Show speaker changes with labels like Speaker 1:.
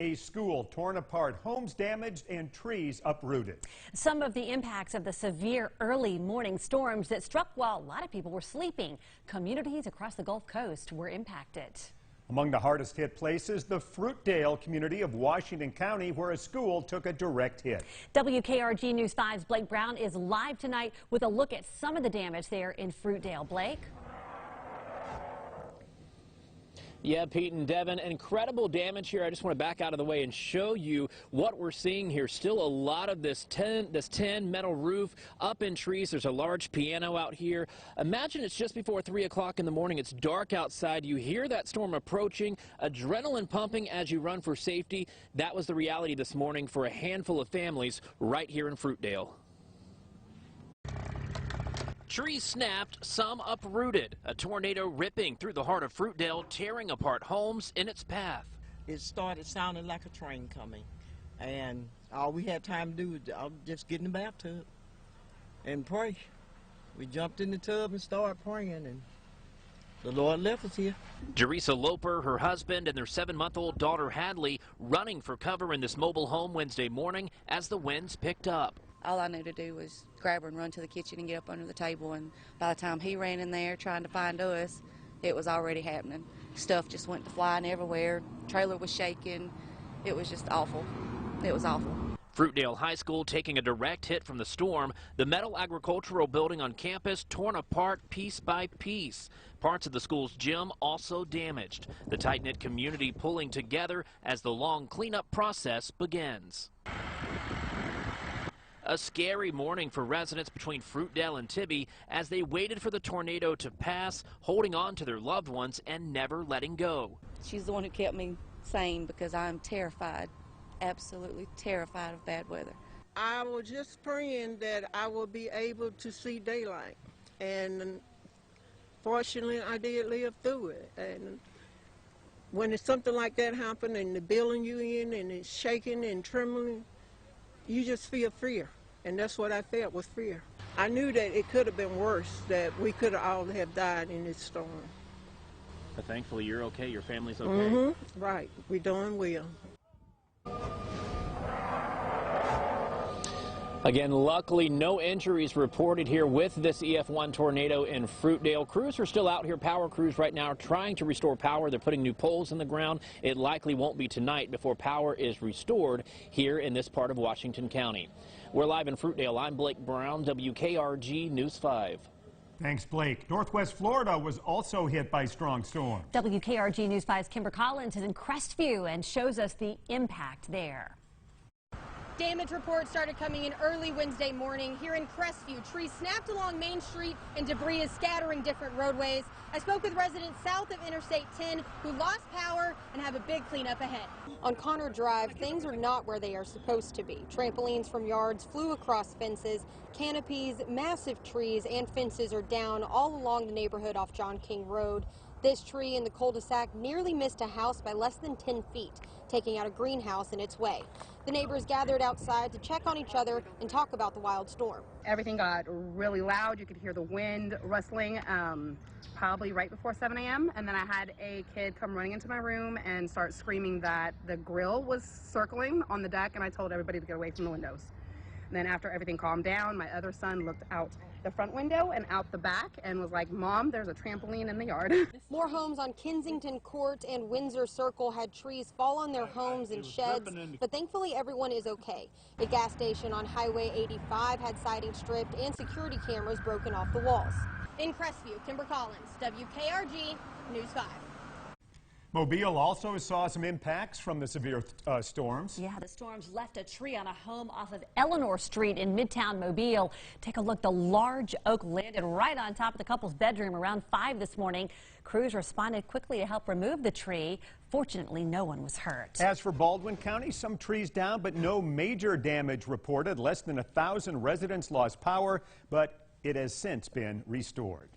Speaker 1: A school torn apart, homes damaged, and trees uprooted.
Speaker 2: Some of the impacts of the severe early morning storms that struck while a lot of people were sleeping. Communities across the Gulf Coast were impacted. Among the hardest hit places, the Fruitdale community of Washington County, where a school took a direct hit. WKRG News 5's Blake Brown is live tonight with a look at some of the damage there in Fruitdale. Blake?
Speaker 3: Yeah, Pete and Devin, incredible damage here. I just want to back out of the way and show you what we're seeing here. Still a lot of this tin metal roof up in trees. There's a large piano out here. Imagine it's just before 3 o'clock in the morning. It's dark outside. You hear that storm approaching, adrenaline pumping as you run for safety. That was the reality this morning for a handful of families right here in Fruitdale. Trees snapped, some uprooted. A tornado ripping through the heart of Fruitdale, tearing apart homes in its path.
Speaker 4: It started sounding like a train coming, and all we had time to do was just get in the bathtub and pray. We jumped in the tub and started praying, and the Lord left us here.
Speaker 3: Teresa Loper, her husband, and their 7-month-old daughter Hadley running for cover in this mobile home Wednesday morning as the winds picked up.
Speaker 5: All I knew to do was grab her and run to the kitchen and get up under the table, and by the time he ran in there trying to find us, it was already happening. Stuff just went flying everywhere. Trailer was shaking. It was just awful. It was awful.
Speaker 3: Fruitdale High School taking a direct hit from the storm. The metal agricultural building on campus torn apart piece by piece. Parts of the school's gym also damaged. The tight-knit community pulling together as the long cleanup process begins. A scary morning for residents between Fruitdale and Tibby as they waited for the tornado to pass, holding on to their loved ones and never letting go.
Speaker 5: She's the one who kept me sane because I'm terrified, absolutely terrified of bad weather.
Speaker 4: I was just praying that I would be able to see daylight, and fortunately I did live through it. And when it's something like that happen and the building you in and it's shaking and trembling, you just feel fear. And that's what I felt, was fear. I knew that it could have been worse, that we could all have died in this storm.
Speaker 3: But thankfully you're okay, your family's okay.
Speaker 4: Mm-hmm. Right, we're doing well.
Speaker 3: Again, luckily no injuries reported here with this EF1 tornado in Fruitdale. Crews are still out here, power crews right now, trying to restore power. They're putting new poles in the ground. It likely won't be tonight before power is restored here in this part of Washington County. We're live in Fruitdale. I'm Blake Brown, WKRG News 5.
Speaker 1: Thanks, Blake. Northwest Florida was also hit by strong storms.
Speaker 2: WKRG News 5's Kimber Collins is in Crestview and shows us the impact there.
Speaker 6: Damage reports started coming in early Wednesday morning here in Crestview. Trees snapped along Main Street and debris is scattering different roadways. I spoke with residents south of Interstate 10 who lost power and have a big cleanup ahead. On Connor Drive, things are not where they are supposed to be. Trampolines from yards flew across fences. Canopies, massive trees, and fences are down all along the neighborhood off John King Road. This tree in the cul-de-sac nearly missed a house by less than 10 feet, taking out a greenhouse in its way. The neighbors gathered outside to check on each other and talk about the wild storm.
Speaker 7: Everything got really loud. You could hear the wind rustling probably right before 7 a.m. And then I had a kid come running into my room and start screaming that the grill was circling on the deck, and I told everybody to get away from the windows. And then after everything calmed down, my other son looked out the front window and out the back and was like, "Mom, there's a trampoline in the yard."
Speaker 6: More homes on Kensington Court and Windsor Circle had trees fall on their homes and sheds, but thankfully everyone is okay. A gas station on Highway 85 had siding stripped and security cameras broken off the walls. In Crestview, Kimber Collins, WKRG News 5.
Speaker 1: Mobile also saw some impacts from the severe storms.
Speaker 2: Yeah, the storms left a tree on a home off of Eleanor Street in Midtown Mobile. Take a look. The large oak landed right on top of the couple's bedroom around 5 this morning. Crews responded quickly to help remove the tree. Fortunately, no one was hurt.
Speaker 1: As for Baldwin County, some trees down, but no major damage reported. Less than 1,000 residents lost power, but it has since been restored.